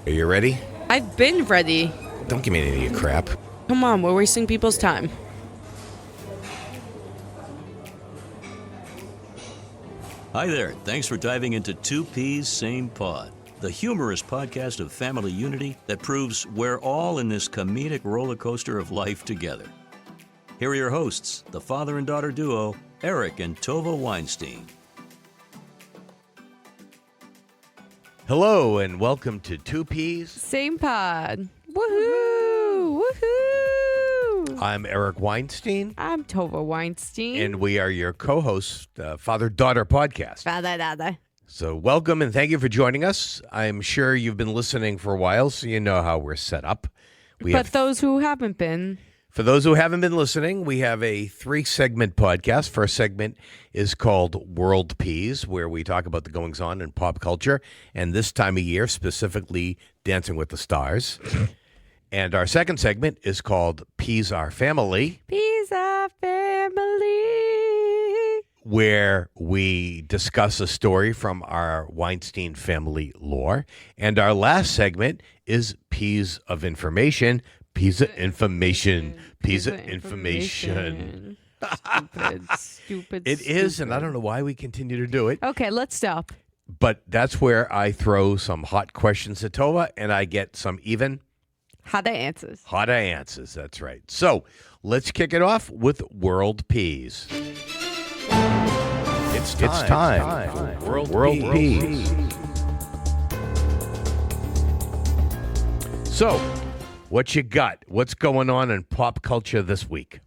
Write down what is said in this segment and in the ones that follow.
Are you ready? I've been ready. Don't give me any of your crap. Come on, we're wasting people's time. Hi there. Thanks for diving into Two Peas, Same Pod, the humorous podcast of family unity that proves we're all in this comedic roller coaster of life together. Here are your hosts, the father and daughter duo, Eric and Tovah Weinstein. Hello and welcome to Two Peas. Same pod. Woohoo! Woohoo! I'm Eric Weinstein. I'm Tovah Weinstein. And we are your co-hosts, Father-Daughter Podcast. Father-daughter. So welcome and thank you for joining us. I'm sure you've been listening for a while, so you know how we're set up. Those who haven't been... For those who haven't been listening, we have a 3-segment podcast. First segment is called World Peas, where we talk about the goings-on in pop culture, and this time of year, specifically Dancing with the Stars. And our second segment is called Peas Our Family. Peas Our Family. Where we discuss a story from our Weinstein family lore. And our last segment is Peas of Information. Piece of information. Piece of information. Stupid. It is, and I don't know why we continue to do it. Okay, let's stop. But that's where I throw some hot questions at Tovah, and I get some even hotter answers. Hotter answers, that's right. So let's kick it off with World Peas. It's time for World Peas. So, what you got? What's going on in pop culture this week?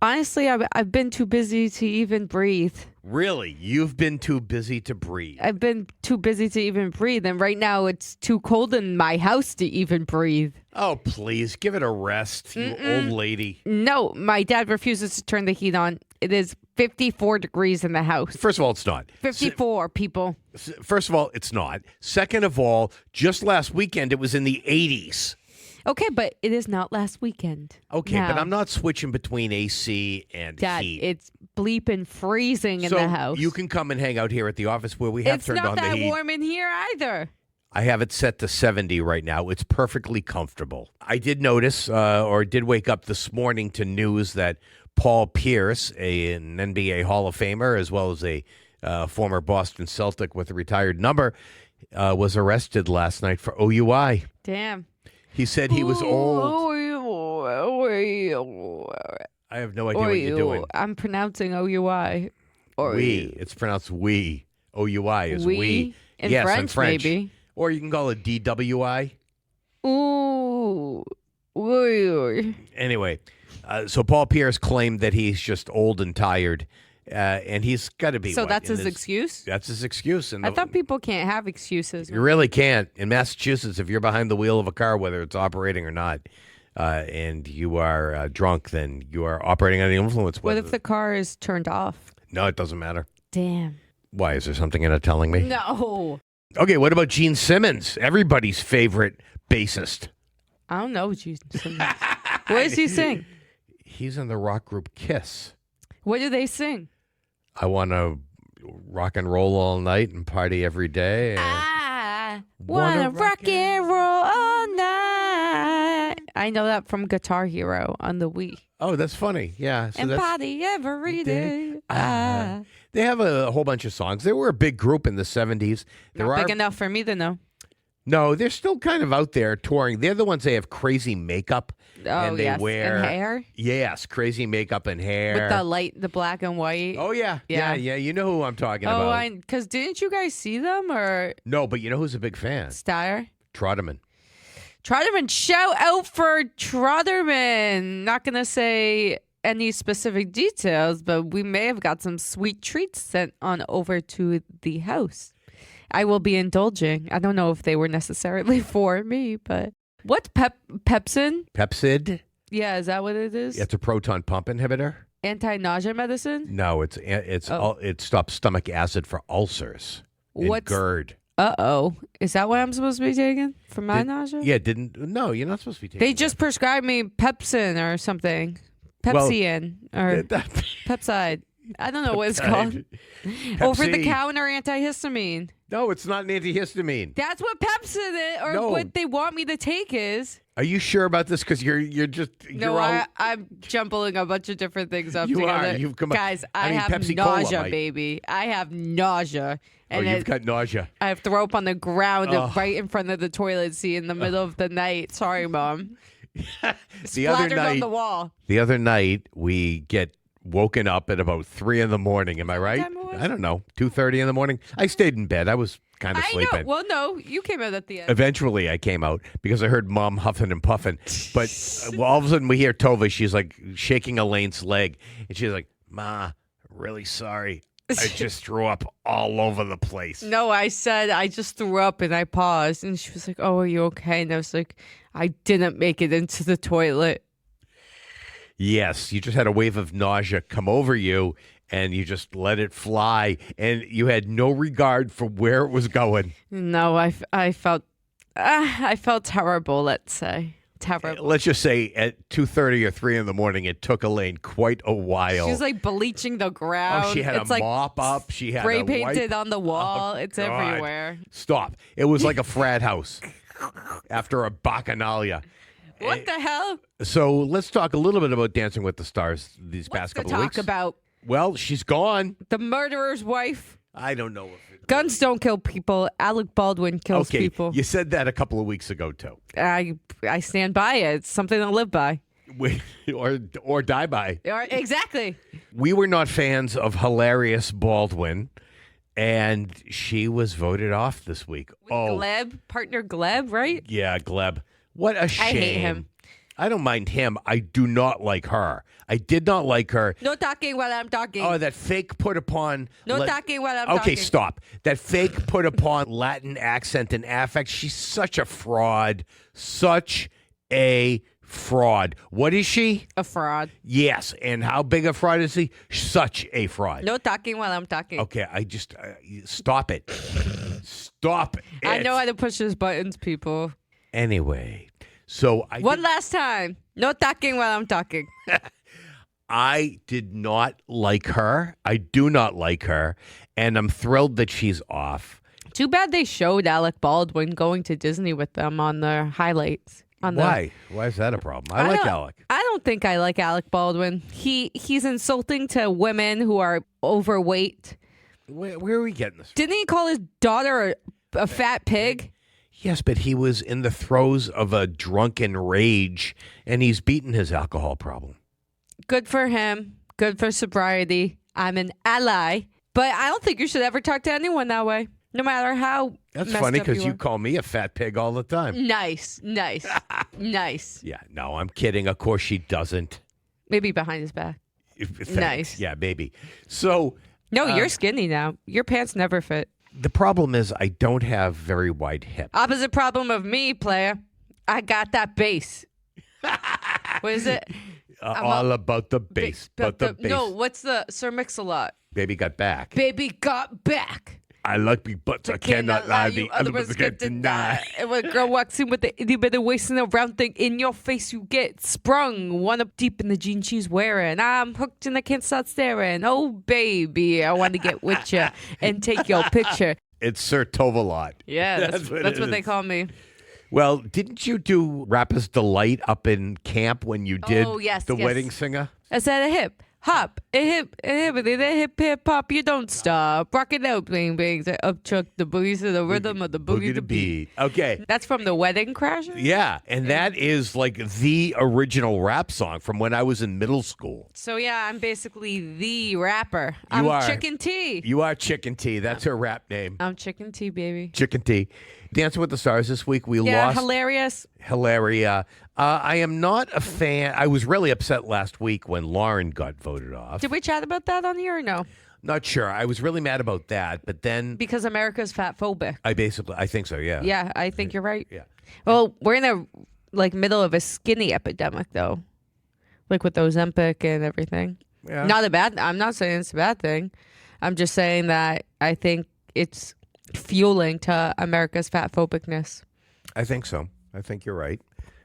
Honestly, I've been too busy to even breathe. Really? You've been too busy to breathe? I've been too busy to even breathe, and right now it's too cold in my house to even breathe. Oh, please, give it a rest, you old lady. No, my dad refuses to turn the heat on. It is 54 degrees in the house. First of all, it's not. 54, people. First of all, it's not. Second of all, just last weekend, it was in the 80s. Okay, but it is not last weekend. Okay, now, but I'm not switching between AC and Dad, heat. it's bleeping freezing in the house. You can come and hang out here at the office where we have turned on the heat. It's not that warm in here either. I have it set to 70 right now. It's perfectly comfortable. I did notice, or did wake up this morning to news that Paul Pierce, an NBA Hall of Famer, as well as a former Boston Celtic with a retired number, was arrested last night for OUI. Damn. He said he was old. I have no idea what you're doing. I'm pronouncing OUI. We. It's pronounced we. OUI is we. In French, maybe. Or you can call it DWI. Ooh. Anyway, so Paul Pierce claimed that he's just old and tired, and he's got to be. So that's his excuse? That's his excuse. And I thought people can't have excuses. You really can't. In Massachusetts, if you're behind the wheel of a car, whether it's operating or not, and you are drunk, then you are operating under the influence. What if the car is turned off? No, it doesn't matter. Damn. Why? Is there something in it telling me? No. Okay, what about Gene Simmons, everybody's favorite bassist? I don't know Gene Simmons. What does he sing? He's in the rock group Kiss. What do they sing? I want to rock and roll all night and party every day. I want to rock and roll all night. I know that from Guitar Hero on the Wii. Oh, that's funny. Yeah. So and party every day. They have a whole bunch of songs. They were a big group in the 70s. Not big enough for me to know. No, they're still kind of out there touring. They're the ones they have crazy makeup. Oh, and they yes. wear and hair? Yes, crazy makeup and hair. With the black and white. Oh, yeah. Yeah. You know who I'm talking about. Oh, because didn't you guys see them? Or no, but you know who's a big fan? Steyer? Trotterman. Trotterman, shout out for Trotterman. Not going to say any specific details, but we may have got some sweet treats sent on over to the house. I will be indulging. I don't know if they were necessarily for me, but what's Pepsin? Pepsid? Yeah, is that what it is? It's a proton pump inhibitor. Anti-nausea medicine? No, it stops stomach acid for ulcers. And GERD. Uh-oh. Is that what I'm supposed to be taking for my nausea? Yeah, no, you're not supposed to be taking They just prescribed me Pepsin or something. Pepsian or Pepside. I don't know what it's called. Pepsi. Over-the-counter antihistamine. No, it's not an antihistamine. That's what Pepsi or No. what they want me to take is. Are you sure about this? Because you're No, all, I'm jumbling a bunch of different things up You together. are. You've come up- Guys, I I mean, have Pepsi-Cola nausea, might- baby. I have nausea. And you've got nausea. I have throw up on the ground Oh. right in front of the toilet seat in the middle of the night. Sorry, Mom. The other Splattered on the night, wall. the other night we get woken up at about 3 a.m. Am I right? time it was? I don't know. 2:30 in the morning. I stayed in bed. I was kind of I sleeping. know. Well, no, you came out at the end. Eventually, I came out because I heard Mom huffing and puffing. But all of a sudden, we hear Tovah. She's like shaking Elaine's leg, and she's like, "Ma, really sorry. I just threw up all over the place." No, I said I just threw up and I paused. And she was like, "Oh, are you okay?" And I was like, "I didn't make it into the toilet." Yes, you just had a wave of nausea come over you, and you just let it fly, and you had no regard for where it was going. No, I felt terrible, let's say. Terrible. Let's just say at 2:30 or 3 in the morning, it took Elaine quite a while. She was like bleaching the ground. Oh, she had it's a like mop up. She had spray a painted wipe. on the wall. Oh, it's God. everywhere. Stop. It was like a frat house after a bacchanalia. What the hell? So let's talk a little bit about Dancing with the Stars these past What's to couple of talk weeks. about? Well, she's gone. The murderer's wife. I don't know if it Guns don't kill people. Alec Baldwin kills okay, people. you said that a couple of weeks ago too. I stand by it. It's something to live by. Or die by. Exactly. We were not fans of Hilarious Baldwin, and she was voted off this week. Gleb, partner Gleb, right? Yeah, Gleb. What a shame. I hate him. I don't mind him. I do not like her. I did not like her. No talking while I'm talking. Oh, that fake put upon. No talking while I'm okay, talking. stop. That fake put upon Latin accent and affect. She's such a fraud. Such a fraud. What is she? A fraud. Yes. And how big a fraud is he? Such a fraud. No talking while I'm talking. Okay, I just stop it. Stop it. I know how to push his buttons, people. Anyway, so One last time. No talking while I'm talking. I did not like her. I do not like her, and I'm thrilled that she's off. Too bad they showed Alec Baldwin going to Disney with them on the highlights. Why? Why is that a problem? I like Alec. I don't think I like Alec Baldwin. He's insulting to women who are overweight. Where are we getting this? Didn't he call his daughter a fat pig? Yes, but he was in the throes of a drunken rage, and he's beaten his alcohol problem. Good for him. Good for sobriety. I'm an ally. But I don't think you should ever talk to anyone that way, no matter how. That's messed funny up because you are. call me a fat pig all the time. Nice. Nice. Yeah, no, I'm kidding. Of course she doesn't. Maybe behind his back. Thanks. Nice. Yeah, maybe. So No, you're skinny now. Your pants never fit. the problem is I don't have very wide hips. Opposite problem of me, player. I got that bass. What is it? All about the bass, but the bass. No, what's the Sir Mix-a-Lot? Baby got back. Baby got back. I like big butts. I cannot lie. The other ones get denied. And when a girl walks in with the itty bitty waist and a round thing in your face, you get sprung. One up deep in the jeans she's wearing. I'm hooked and I can't stop staring. Oh, baby, I want to get with you and take your picture. It's Sir Tovah-lot. Yeah, that's what they call me. Well, didn't you do Rapper's Delight up in camp when you did yes, the yes. wedding singer? I said a hip. Hop, a hip, hip hop, you don't stop. Rock it out, bling, bling. Up chuck the boogie to the rhythm of the boogie to beat. Okay. That's from the Wedding Crashers? Yeah, and that is like the original rap song from when I was in middle school. So, yeah, I'm basically the rapper. You I'm are. Chicken T. You are Chicken T. That's her rap name. I'm Chicken T, baby. Chicken T. Dancing with the Stars this week. We Yeah, lost hilarious. Hilaria. I am not a fan. I was really upset last week when Lauren got voted off. Did we chat about that on here or no? Not sure. I was really mad about that, but then Because America's fat phobic. I think so, yeah. Yeah, I think you're right. Yeah. Well, we're in the middle of a skinny epidemic, though. Like with Ozempic and everything. Yeah. I'm not saying it's a bad thing. I'm just saying that I think it's fueling to America's fat phobicness. I think so. I think you're right.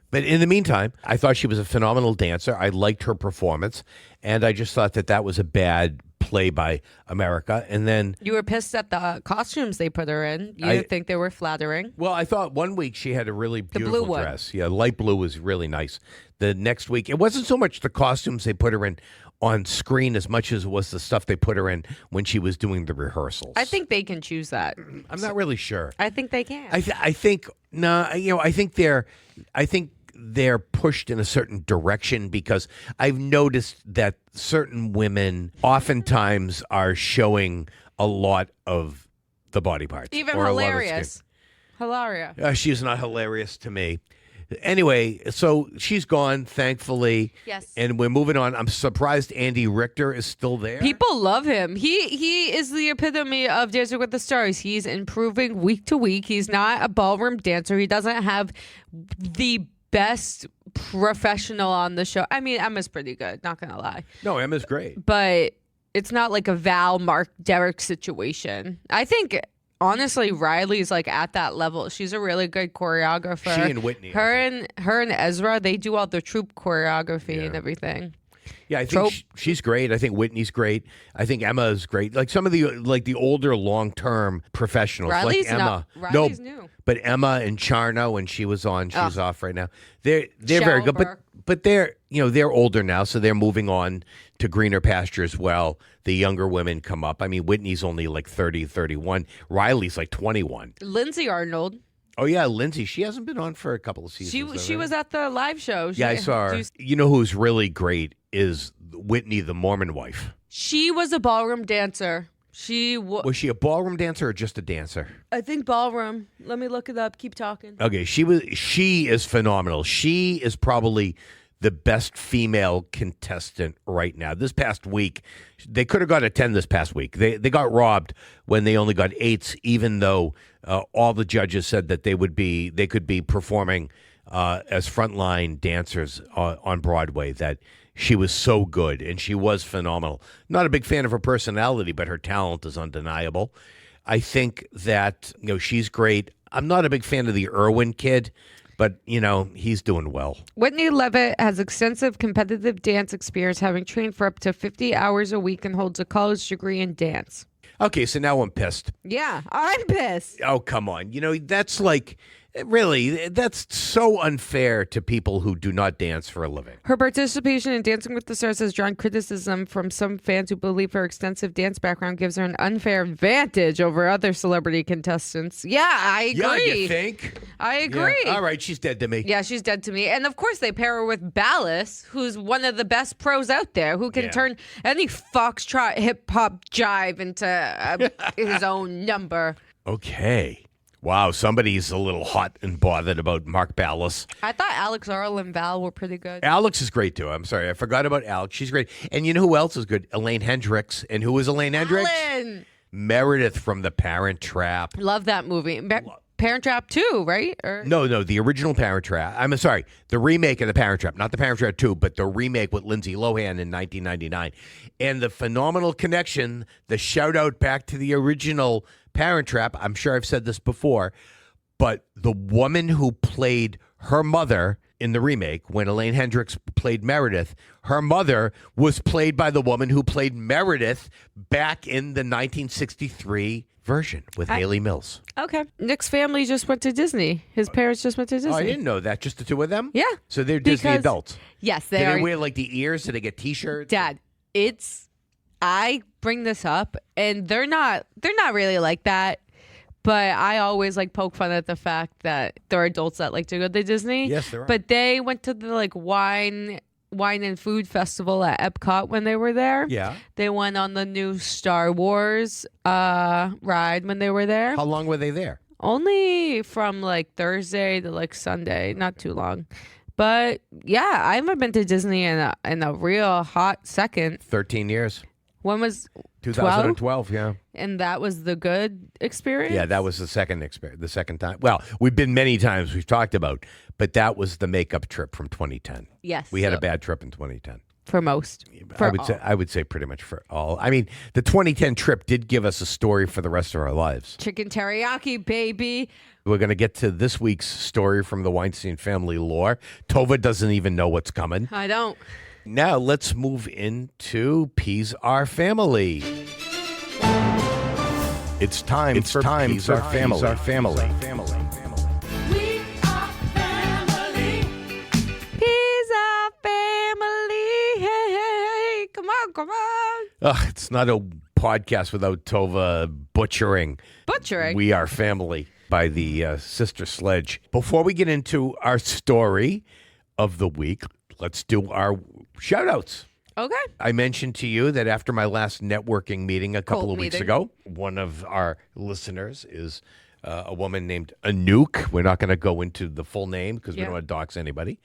But in the meantime, I thought she was a phenomenal dancer. I liked her performance, and I just thought that was a bad play by America. And then, You were pissed at the costumes they put her in. You didn't think they were flattering. well, I thought one week she had a really beautiful blue one. dress. Yeah, light blue was really nice. The next week, it wasn't so much the costumes they put her in on screen as much as it was the stuff they put her in when she was doing the rehearsals. I think they can choose that. I'm not really sure. I think they can. I think no, I think they're pushed in a certain direction because I've noticed that certain women oftentimes are showing a lot of the body parts. Even or a lot of hilarious. Hilaria. skin. She's not hilarious to me. Anyway, so she's gone, thankfully. Yes. And we're moving on. I'm surprised Andy Richter is still there. People love him. He is the epitome of Dancing with the Stars. He's improving week to week. He's not a ballroom dancer. He doesn't have the best professional on the show. I mean, Emma's pretty good, not gonna lie. No, Emma's great. But it's not like a Val, Mark, Derek situation. I think honestly, Riley's like at that level. She's a really good choreographer. She and Whitney. Her and Ezra, they do all the troop choreography and everything. Yeah, I think she's great. I think Whitney's great. I think Emma is great. Like some of the older long-term professionals, Riley's like Emma. Riley's new. But Emma and Charna, when she was on, she's off right now. They're very good, Burke. but they're older now, so they're moving on to greener pastures. Well, the younger women come up. I mean, Whitney's only like 30, 31. Riley's like 21. Lindsay Arnold. Oh yeah, Lindsay. She hasn't been on for a couple of seasons. She was at the live show. Yeah, I saw her. You know who's really great is Whitney, the Mormon wife. She was a ballroom dancer. Was she a ballroom dancer or just a dancer? I think ballroom. Let me look it up. Keep talking. Okay, she is phenomenal. She is probably the best female contestant right now. This past week, they could have got a 10 this past week. They got robbed when they only got 8s, even though all the judges said that they could be performing as frontline dancers on Broadway, that she was so good, and she was phenomenal. Not a big fan of her personality, but her talent is undeniable. I think that she's great. I'm not a big fan of the Irwin kid, but he's doing well. Whitney Levitt has extensive competitive dance experience, having trained for up to 50 hours a week, and holds a college degree in dance. Okay, so now I'm pissed. Yeah, I'm pissed. Oh, come on. That's like... Really, that's so unfair to people who do not dance for a living. Her participation in Dancing with the Stars has drawn criticism from some fans who believe her extensive dance background gives her an unfair advantage over other celebrity contestants. Yeah, I agree. Yeah, you think? I agree. Yeah. All right, she's dead to me. Yeah, she's dead to me. And of course, they pair her with Ballas, who's one of the best pros out there, who can turn any foxtrot hip hop jive into his own number. Okay. Wow, somebody's a little hot and bothered about Mark Ballas. I thought Alex Earl and Val were pretty good. Alex is great, too. I'm sorry. I forgot about Alex. She's great. And you know who else is good? Elaine Hendricks. And who is Elaine Hendricks? Meredith from The Parent Trap. Love that movie. Parent Trap 2, right? No, the original Parent Trap. I'm sorry, the remake of The Parent Trap. Not The Parent Trap 2, but the remake with Lindsay Lohan in 1999. And the phenomenal connection, the shout-out back to the original Parent Trap. I'm sure I've said this before, but the woman who played her mother in the remake, when Elaine Hendricks played Meredith, her mother was played by the woman who played Meredith back in the 1963 version with Haley Mills. Okay. Nick's family just went to Disney. His parents just went to Disney. Oh, I didn't know that. Just the two of them? Yeah. So they're Disney adults. Yes, Do they wear like the ears? Do they get T-shirts? Dad, I bring this up, and they're not really like that. But I always like poke fun at the fact that there are adults that like to go to Disney. Yes, there are. But they went to the like wine and food festival at Epcot when they were there. Yeah. They went on the new Star Wars ride when they were there. How long were they there? Only from like Thursday to like Sunday, not too long. But yeah, I haven't been to Disney in a real hot second. 13 years. When was 2012? Yeah. And that was the good experience? Yeah, that was the second experience. The second time. Well, we've been many times we've talked about, but that was the makeup trip from 2010. Yes. We had a bad trip in 2010. For most. I would say pretty much for all. I mean, the 2010 trip did give us a story for the rest of our lives. Chicken teriyaki, baby. We're going to get to this week's story from the Weinstein family lore. Tovah doesn't even know what's coming. I don't. Now let's move into Peas Our Family. It's time for Peas Our Family. We are family. Peas are family. Hey, hey, come on, come on. It's not a podcast without Tovah butchering. We Are Family by the Sister Sledge. Before we get into our story of the week, let's do our shout-outs. Okay. I mentioned to you that after my last networking meeting a couple of weeks ago, one of our listeners is a woman named Anouk. We're not going to go into the full name because we don't want to dox anybody.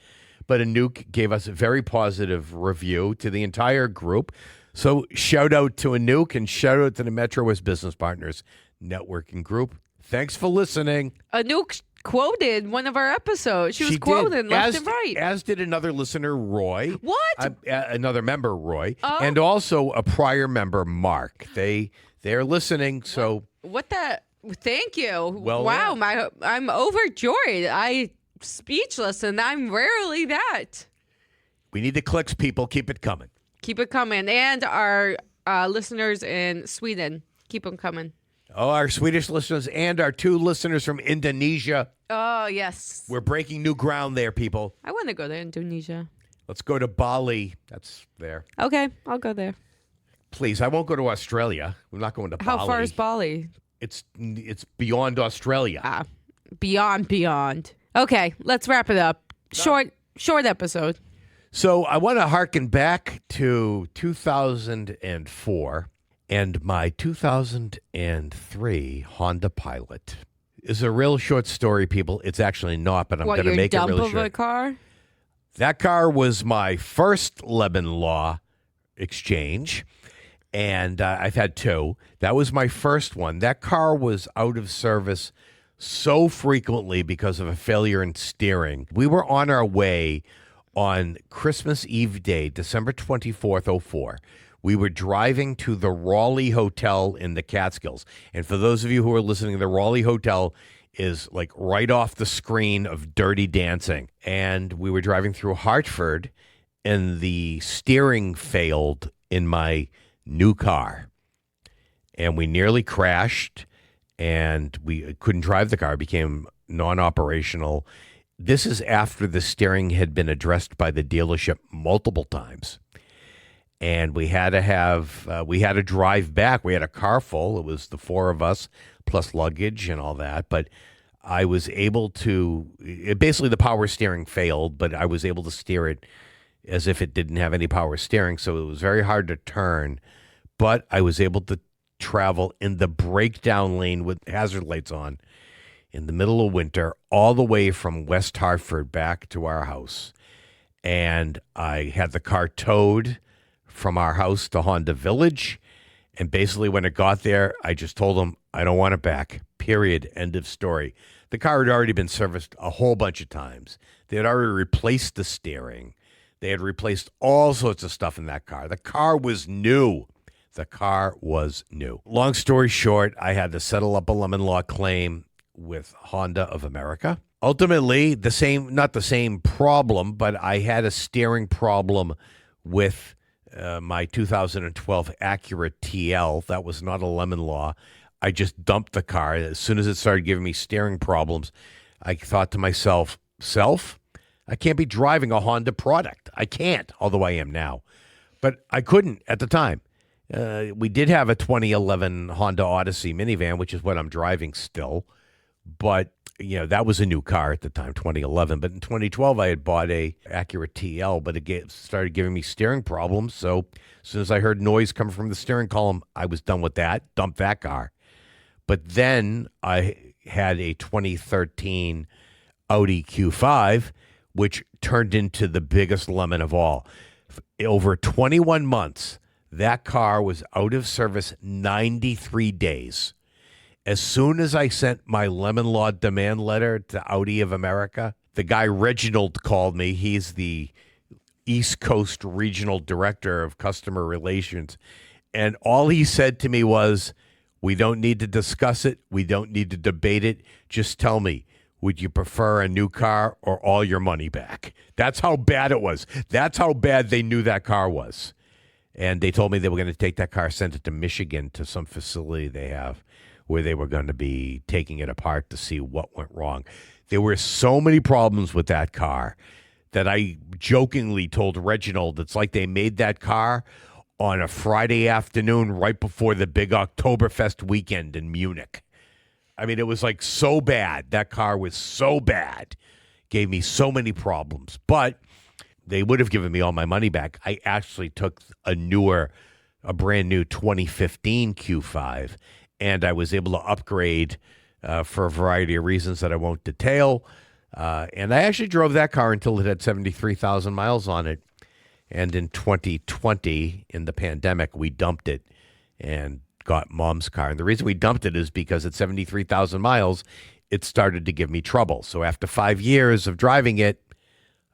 But Anouk gave us a very positive review to the entire group. So shout out to Anouk and shout out to the Metro West Business Partners networking group. Thanks for listening. Anouk quoted one of our episodes. She was quoted left and right. As did another listener, Roy. What? Another member, Roy. And also a prior member, Mark. They're listening, so... What the... Thank you. Well, wow, I'm overjoyed. I'm speechless, and I'm rarely that. We need the clicks, people. Keep it coming. Keep it coming. And our listeners in Sweden, keep them coming. Oh, our Swedish listeners and our 2 listeners from Indonesia. Oh, yes. We're breaking new ground there, people. I want to go to Indonesia. Let's go to Bali. That's there. Okay, I'll go there. Please, I won't go to Australia. I'm not going to Bali. How far is Bali? It's beyond Australia. Beyond. Okay, let's wrap it up. Short episode. So I want to harken back to 2004. And my 2003 Honda Pilot is a real short story, people. It's actually not, but I'm going to make it really short. Of a car? That car was my first Lebanon Law exchange, and I've had 2. That was my first one. That car was out of service so frequently because of a failure in steering. We were on our way on Christmas Eve Day, December 24th, 04. We were driving to the Raleigh Hotel in the Catskills. And for those of you who are listening, the Raleigh Hotel is like right off the screen of Dirty Dancing. And we were driving through Hartford, and the steering failed in my new car. And we nearly crashed, and we couldn't drive the car. It became non-operational. This is after the steering had been addressed by the dealership multiple times. And we had to drive back. We had a car full. It was the 4 of us plus luggage and all that. But I was able to, basically the power steering failed, but I was able to steer it as if it didn't have any power steering. So it was very hard to turn, but I was able to travel in the breakdown lane with hazard lights on in the middle of winter, all the way from West Hartford back to our house. And I had the car towed from our house to Honda Village. And basically when it got there, I just told them, I don't want it back, period, end of story. The car had already been serviced a whole bunch of times. They had already replaced the steering. They had replaced all sorts of stuff in that car. The car was new. Long story short, I had to settle up a lemon law claim with Honda of America. Ultimately, not the same problem, but I had a steering problem with my 2012 Acura TL. That was not a lemon law. I just dumped the car. As soon as it started giving me steering problems, I thought to myself, I can't be driving a Honda product. I can't, although I am now. But I couldn't at the time. We did have a 2011 Honda Odyssey minivan, which is what I'm driving still. But, that was a new car at the time, 2011. But in 2012, I had bought a Acura TL, but it started giving me steering problems. So as soon as I heard noise coming from the steering column, I was done with that, dumped that car. But then I had a 2013 Audi Q5, which turned into the biggest lemon of all. Over 21 months, that car was out of service 93 days. As soon as I sent my lemon law demand letter to Audi of America, the guy Reginald called me. He's the East Coast Regional Director of Customer Relations. And all he said to me was, we don't need to discuss it. We don't need to debate it. Just tell me, would you prefer a new car or all your money back? That's how bad it was. That's how bad they knew that car was. And they told me they were going to take that car, send it to Michigan to some facility they have where they were going to be taking it apart to see what went wrong. There were so many problems with that car that I jokingly told Reginald, it's like they made that car on a Friday afternoon right before the big Oktoberfest weekend in Munich. I mean, it was like so bad. That car was so bad. Gave me so many problems. But they would have given me all my money back. I actually took a brand new 2015 Q5, and I was able to upgrade for a variety of reasons that I won't detail. And I actually drove that car until it had 73,000 miles on it. And in 2020, in the pandemic, we dumped it and got Mom's car. And the reason we dumped it is because at 73,000 miles, it started to give me trouble. So after 5 years of driving it,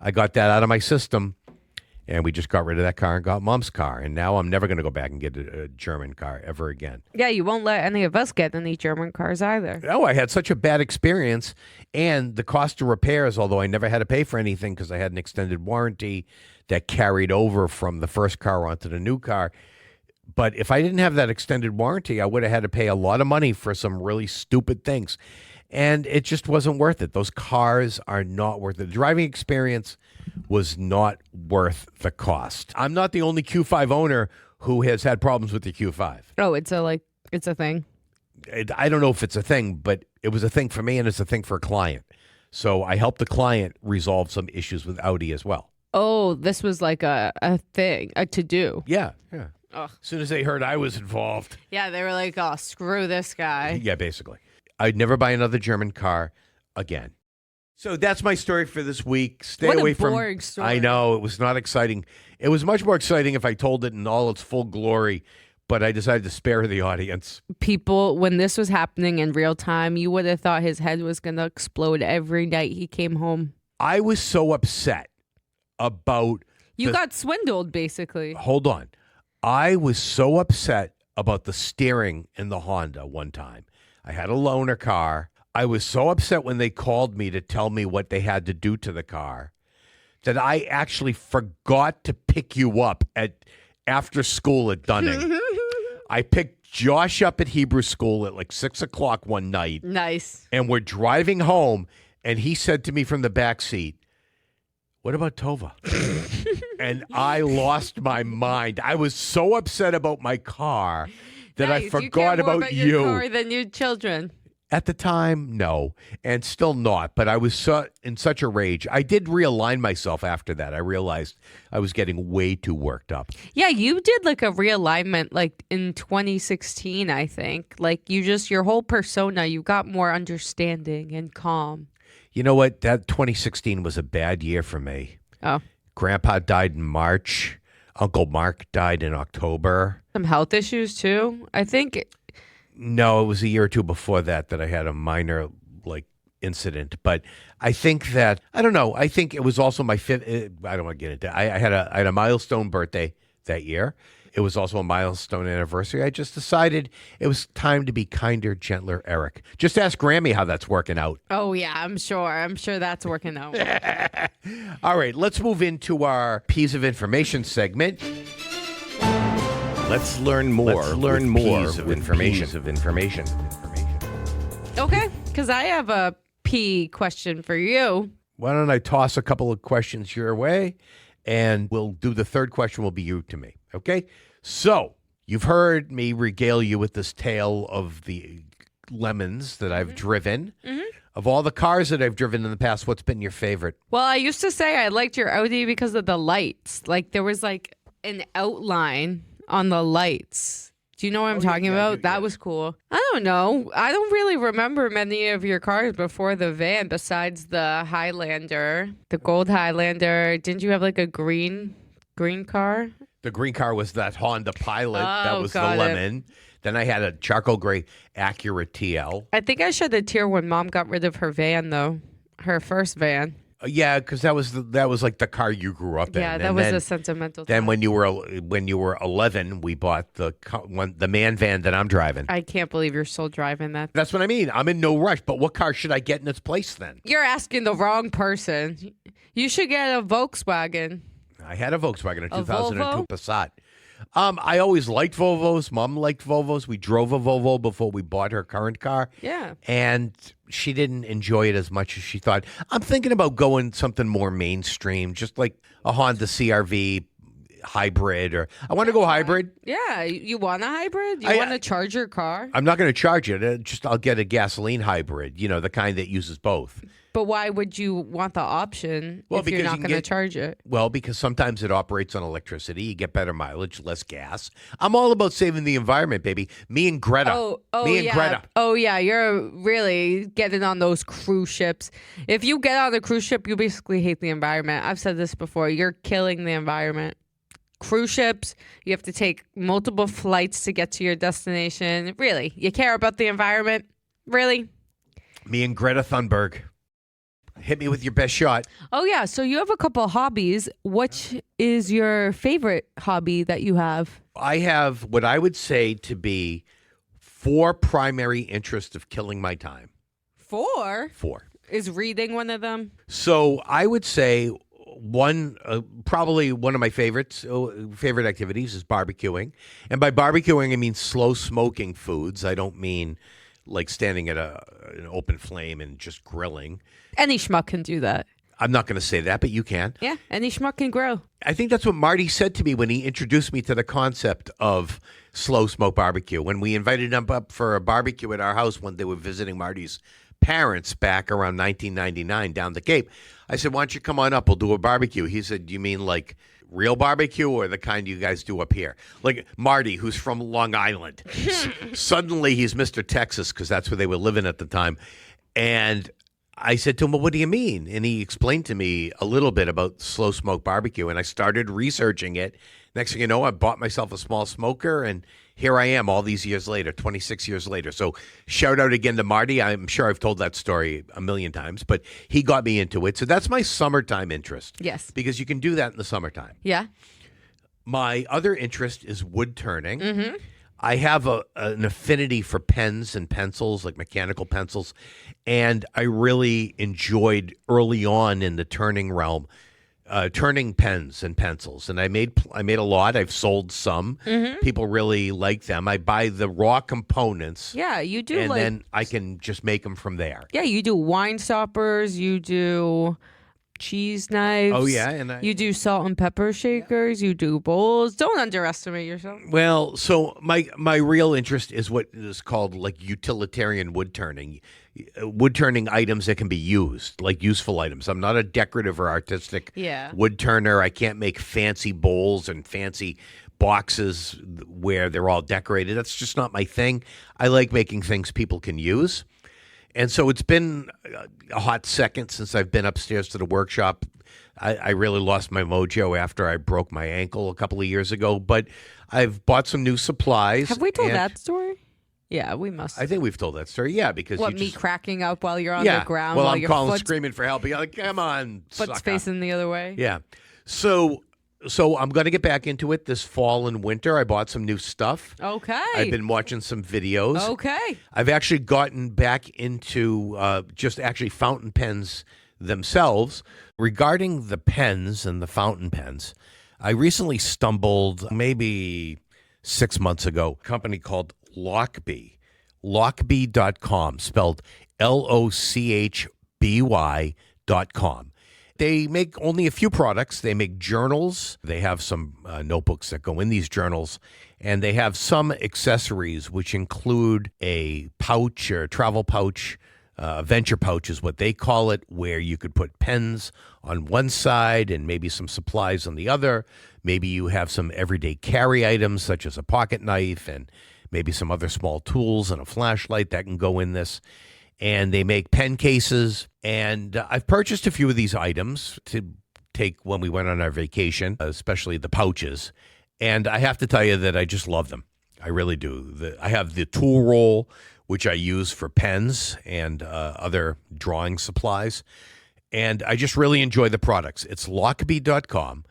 I got that out of my system, and we just got rid of that car and got Mom's car. And now I'm never going to go back and get a German car ever again. Yeah, you won't let any of us get any German cars either. No, I had such a bad experience. And the cost of repairs, although I never had to pay for anything because I had an extended warranty that carried over from the first car onto the new car. But if I didn't have that extended warranty, I would have had to pay a lot of money for some really stupid things. And it just wasn't worth it. Those cars are not worth it. The driving experience was not worth the cost. I'm not the only Q5 owner who has had problems with the Q5. Oh, it's a thing. I don't know if it's a thing, but it was a thing for me and it's a thing for a client. So I helped the client resolve some issues with Audi as well. Oh, this was like a thing, a to-do. Yeah. Ugh. As soon as they heard I was involved. Yeah, they were like, oh, screw this guy. Yeah, basically. I'd never buy another German car again. So that's my story for this week. Stay What away a from. boring story. I know, it was not exciting. It was much more exciting if I told it in all its full glory, but I decided to spare the audience. People, when this was happening in real time, you would have thought his head was going to explode every night he came home. I was so upset about. You got swindled, basically. Hold on. I was so upset about the steering in the Honda one time. I had a loaner car. I was so upset when they called me to tell me what they had to do to the car that I actually forgot to pick you up after school at Dunning. I picked Josh up at Hebrew school at like 6 o'clock one night. Nice. And we're driving home, and he said to me from the back seat, "What about Tovah?" And I lost my mind. I was so upset about my car that I forgot you care more about your you. car than your children. At the time, no, and still not. But I was in such a rage. I did realign myself after that. I realized I was getting way too worked up. Yeah, you did like a realignment like in 2016, I think. Like your whole persona, you got more understanding and calm. You know what? That 2016 was a bad year for me. Oh. Grandpa died in March. Uncle Mark died in October. Some health issues too, I think. No, it was a year or two before that I had a minor incident. But I think that, I don't know, I think it was also my fifth, I don't want to get into it. I had a milestone birthday that year. It was also a milestone anniversary. I just decided it was time to be kinder, gentler Eric. Just ask Grammy how that's working out. Oh, yeah, I'm sure that's working out. All right, let's move into our piece of information segment. Let's learn more. Piece of information. Okay, because I have a P question for you. Why don't I toss a couple of questions your way, and we'll do the third question will be you to me, okay? So, you've heard me regale you with this tale of the lemons that I've driven. Mm-hmm. Of all the cars that I've driven in the past, what's been your favorite? Well, I used to say I liked your Audi because of the lights. Like, there was like an outline on the lights. Do you know what I'm talking about? That was cool. I don't know. I don't really remember many of your cars before the van besides the Highlander, the gold Highlander. Didn't you have like a green car? The green car was that Honda Pilot. That was the got it. lemon. Then I had a charcoal gray Acura TL. I think I shed a tear when Mom got rid of her van, though. Her first van. Yeah, because that was like the car you grew up in. Yeah, that And was then, a sentimental Then time. when you were 11, we bought the man van that I'm driving. I can't believe you're still driving that. That's what I mean. I'm in no rush. But what car should I get in its place then? You're asking the wrong person. You should get a Volkswagen. I had a Volkswagen, a A 2002 Volvo? Passat. I always liked Volvos. Mom liked Volvos. We drove a Volvo before we bought her current car. Yeah. And she didn't enjoy it as much as she thought. I'm thinking about going something more mainstream, just like a Honda CRV hybrid, or I want to go hybrid. Yeah. You want a hybrid? You I- want to charge your car? I'm not going to charge it. I'll get a gasoline hybrid, the kind that uses both. But why would you want the option Well, if because you're you not can going to get- charge it? Well, because sometimes it operates on electricity. You get better mileage, less gas. I'm all about saving the environment, baby. Me and Greta. Me and yeah. Greta. Oh yeah, you're really getting on those cruise ships. If you get on a cruise ship, you basically hate the environment. I've said this before. You're killing the environment. Cruise ships, you have to take multiple flights to get to your destination. Really? You care about the environment? Really? Me and Greta Thunberg. Hit me with your best shot. Oh yeah, so you have a couple of hobbies. Which is your favorite hobby that you have? I have what I would say to be 4 primary interests of killing my time. 4? 4. Is reading one of them? So I would say probably one of my favorite activities is barbecuing. And by barbecuing, I mean slow smoking foods. I don't mean like standing at an open flame and just grilling. Any schmuck can do that. I'm not going to say that, but you can. Yeah, any schmuck can grill. I think that's what Marty said to me when he introduced me to the concept of slow smoke barbecue. When we invited him up for a barbecue at our house when they were visiting Marty's parents back around 1999 down the Cape, I said, why don't you come on up? We'll do a barbecue. He said, you mean like real barbecue or the kind you guys do up here? Like Marty, who's from Long Island. Suddenly he's Mr. Texas because that's where they were living at the time. And I said to him, well, what do you mean? And he explained to me a little bit about slow smoke barbecue, and I started researching it. Next thing you know, I bought myself a small smoker, and here I am all these years later, 26 years later. So shout out again to Marty. I'm sure I've told that story a million times, but he got me into it. So that's my summertime interest. Yes. Because you can do that in the summertime. Yeah. My other interest is wood turning. Mm-hmm. I have an affinity for pens and pencils, like mechanical pencils, and I really enjoyed early on in the turning realm, turning pens and pencils. And I made a lot. I've sold some. Mm-hmm. People really like them. I buy the raw components. Yeah, you do. And like, then I can just make them from there. yeah, you do wine stoppers. You do cheese knives. Oh, yeah. And you do salt and pepper shakers. You do bowls. Don't underestimate yourself. Well, so my real interest is what is called like utilitarian wood turning items that can be used, like useful items. I'm not a decorative or artistic wood turner. I can't make fancy bowls and fancy boxes where they're all decorated. That's just not my thing. I like making things people can use. And so it's been a hot second since I've been upstairs to the workshop. I really lost my mojo after I broke my ankle a couple of years ago, but I've bought some new supplies. Have we told that story? Yeah, we must. I think we've told that story, yeah, because me cracking up while you're on the ground well, while I'm your calling, foot's, screaming for help. You're like, come on, foot's sucker. facing the other way. Yeah. So I'm going to get back into it this fall and winter. I bought some new stuff. Okay. I've been watching some videos. Okay. I've actually gotten back into just actually fountain pens themselves. Regarding the pens and the fountain pens, I recently stumbled maybe 6 months ago, a company called Lockbee. Lockbee.com, spelled LOCHBY.com. They make only a few products. They make journals. They have some notebooks that go in these journals. And they have some accessories, which include a pouch or travel pouch. Venture pouch is what they call it, where you could put pens on one side and maybe some supplies on the other. Maybe you have some everyday carry items, such as a pocket knife and maybe some other small tools and a flashlight that can go in this. And they make pen cases. And I've purchased a few of these items to take when we went on our vacation, especially the pouches. And I have to tell you that I just love them. I really do. I have the tool roll, which I use for pens and other drawing supplies. And I just really enjoy the products. It's lockbee.com.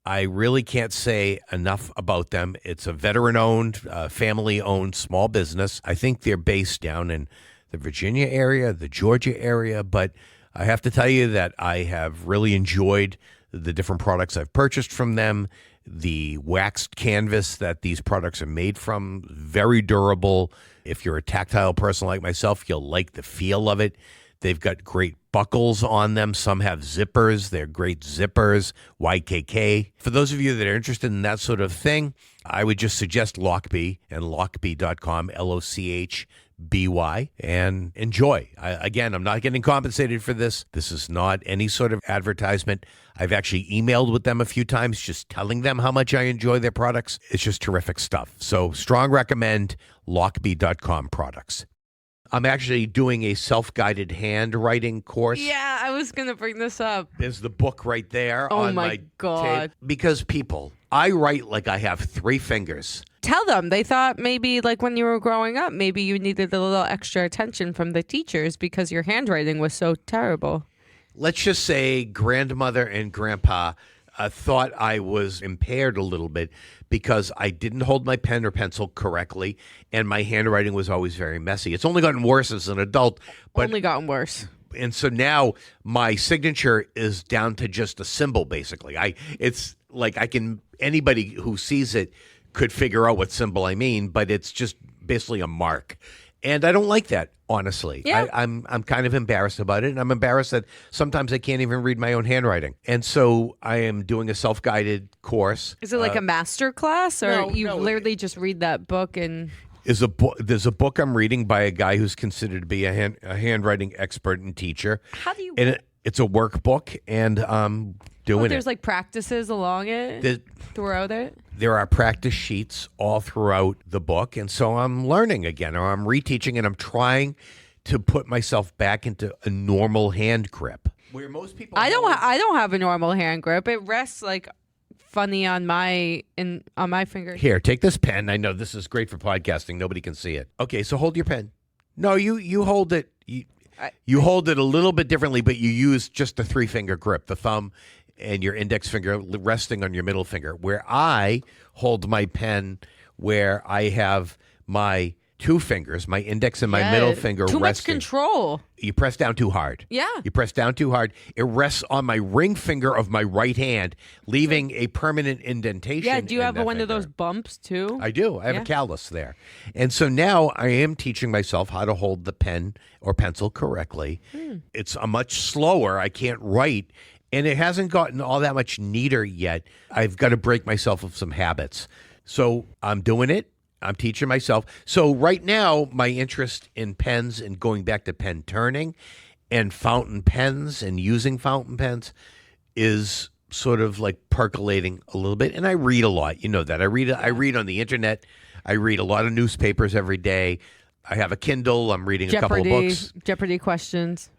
I really can't say enough about them. It's a veteran-owned, family-owned small business. I think they're based down in the Virginia area, the Georgia area, but I have to tell you that I have really enjoyed the different products I've purchased from them. The waxed canvas that these products are made from, very durable. If you're a tactile person like myself, you'll like the feel of it. They've got great buckles on them. Some have zippers. They're great zippers, YKK. For those of you that are interested in that sort of thing, I would just suggest Lockbee and lockbee.com, LOCHBY, and enjoy. Again, I'm not getting compensated for this. This is not any sort of advertisement. I've actually emailed with them a few times just telling them how much I enjoy their products. It's just terrific stuff. So strong recommend lockbee.com products. I'm actually doing a self-guided handwriting course. Yeah, I was going to bring this up. There's the book right there Oh on my God. Because people, I write like I have 3 fingers. Tell them. They thought maybe like when you were growing up, maybe you needed a little extra attention from the teachers because your handwriting was so terrible. Let's just say grandmother and grandpa thought I was impaired a little bit because I didn't hold my pen or pencil correctly, and my handwriting was always very messy. It's only gotten worse as an adult. But Only gotten worse. And so now my signature is down to just a symbol, basically. It's like anybody who sees it could figure out what symbol I mean, but it's just basically a mark. And I don't like that, honestly. Yeah. I'm kind of embarrassed about it, and I'm embarrassed that sometimes I can't even read my own handwriting. And so I am doing a self-guided course. Is it like a master class, or you no. literally just read that book and... There's a book I'm reading by a guy who's considered to be a handwriting expert and teacher. How do you... And it's a workbook, and I'm doing there's it. like practices along it, throughout it? There are practice sheets all throughout the book, and so I'm learning again, or I'm reteaching, and I'm trying to put myself back into a normal hand grip. Where most people, I don't have a normal hand grip. It rests like funny on my finger. Here, take this pen. I know this is great for podcasting. Nobody can see it. Okay, so hold your pen. No, you hold it. You hold it a little bit differently, but you use just the 3-finger grip, the thumb and your index finger resting on your middle finger. Where I hold my pen, where I have my 2 fingers, my index and my middle finger Too resting. much control. You press down too hard. Yeah. You press down too hard. It rests on my ring finger of my right hand, leaving a permanent indentation. Yeah, do you in have that one of finger. those bumps too? I do. I have Yeah. a callus there. And so now I am teaching myself how to hold the pen or pencil correctly. It's a much slower. I can't write. And it hasn't gotten all that much neater yet. I've got to break myself of some habits. So I'm doing it. I'm teaching myself. So right now, my interest in pens and going back to pen turning and fountain pens and using fountain pens is sort of like percolating a little bit. And I read a lot. You know that. I read on the internet. I read a lot of newspapers every day. I have a Kindle. I'm reading a couple of books. Jeopardy questions.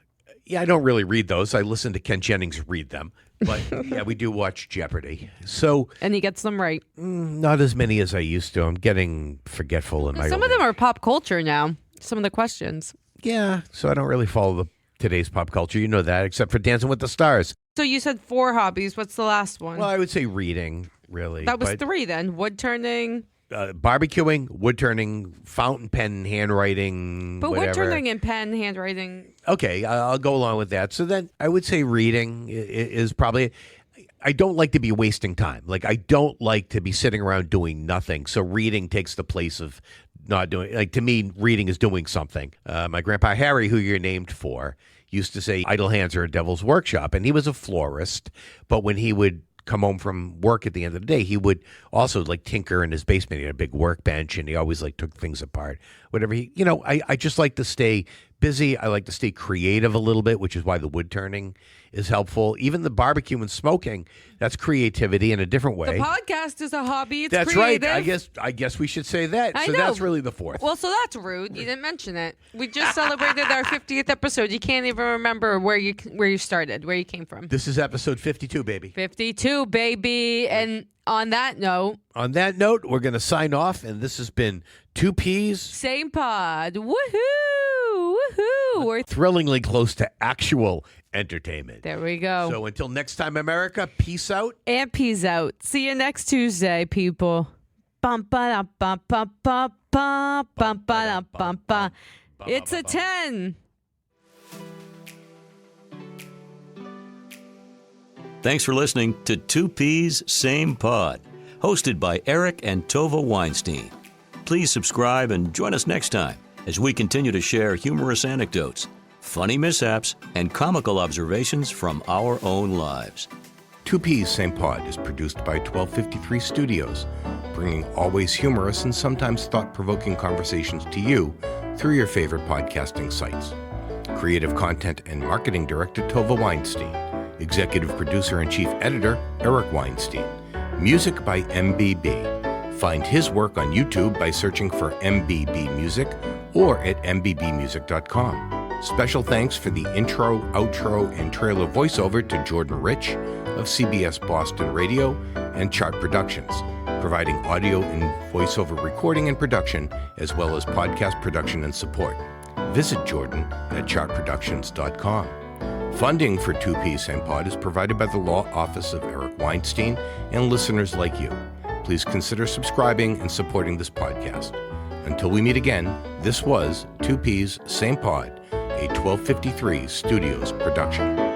Yeah, I don't really read those. I listen to Ken Jennings read them. But yeah, we do watch Jeopardy. So And he gets them right. not as many as I used to. I'm getting forgetful in my Some old of them age. are pop culture now. Some of the questions. Yeah, so I don't really follow today's pop culture. You know that, except for Dancing with the Stars. So you said 4 hobbies. What's the last one? Well, I would say reading, really. that was but, 3 then. Wood turning. barbecuing, wood turning, fountain pen, handwriting, But whatever. wood turning and pen handwriting. Okay, I'll go along with that. So then I would say reading is probably. I don't like to be wasting time. Like, I don't like to be sitting around doing nothing. So reading takes the place of not doing. Like, to me, reading is doing something. My grandpa Harry, who you're named for, used to say idle hands are a devil's workshop, and he was a florist. But when he would come home from work at the end of the day, he would also like tinker in his basement. He had a big workbench, and he always like took things apart. Whatever I just like to stay busy. I like to stay creative a little bit, which is why the wood turning is helpful. Even the barbecue and smoking, that's creativity in a different way. The podcast is a hobby. It's That's creative. right. I guess we should say that. I So know. that's really the 4th. Well, so that's rude. You didn't mention it. We just celebrated our 50th episode. You can't even remember where you started, where you came from. This is episode 52, baby. 52, baby. And on that note, we're going to sign off, and this has been 2 Ps. same pod. Woohoo! Woohoo! We're Thrillingly close to actual entertainment. there we go. So until next time, America, peace out. And peace out. See you next Tuesday, people. Bum ba bum bum bum bum bum ba bum bum. It's a 10. Thanks for listening to Two Peas, Same Pod, hosted by Eric and Tovah Weinstein. Please subscribe and join us next time as we continue to share humorous anecdotes, funny mishaps, and comical observations from our own lives. Two Peas, Same Pod is produced by 1253 Studios, bringing always humorous and sometimes thought-provoking conversations to you through your favorite podcasting sites. Creative Content and Marketing Director Tovah Weinstein. Executive Producer and Chief Editor Eric Weinstein. Music by MBB. Find his work on YouTube by searching for MBB Music or at mbbmusic.com. Special thanks for the intro, outro, and trailer voiceover to Jordan Rich of CBS Boston Radio and Chart Productions, providing audio and voiceover recording and production, as well as podcast production and support. Visit Jordan at chartproductions.com. Funding for Two Peas Same Pod is provided by the Law Office of Eric Weinstein and listeners like you. Please consider subscribing and supporting this podcast. Until we meet again, this was Two Peas Same Pod, a 1253 Studios production.